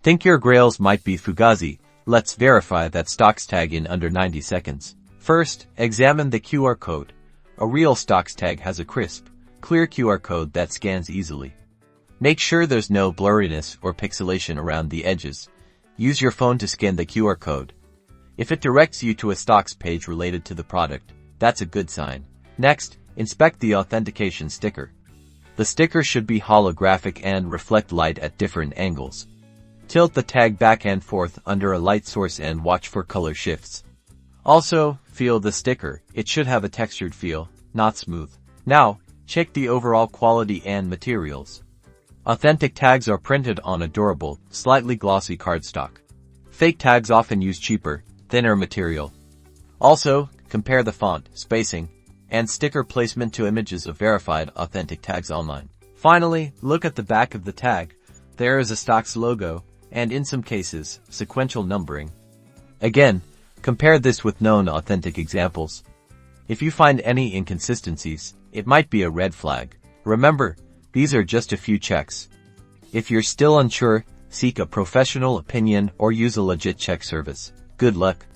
Think your grails might be Fugazi? Let's verify that Stockx tag in under 90 seconds. First, examine the QR code. A real Stockx tag has a crisp, clear QR code that scans easily. Make sure there's no blurriness or pixelation around the edges. Use your phone to scan the QR code. If it directs you to a Stockx page related to the product, that's a good sign. Next, inspect the authentication sticker. The sticker should be holographic and reflect light at different angles. Tilt the tag back and forth under a light source and watch for color shifts. Also, feel the sticker. It should have a textured feel, not smooth. Now, check the overall quality and materials. Authentic tags are printed on a durable, slightly glossy cardstock. Fake tags often use cheaper, thinner material. Also, compare the font, spacing, and sticker placement to images of verified authentic tags online. Finally, look at the back of the tag. There is a Stockx logo, and in some cases, sequential numbering. Again, compare this with known authentic examples. If you find any inconsistencies, it might be a red flag. Remember, these are just a few checks. If you're still unsure, seek a professional opinion or use a legit check service. Good luck.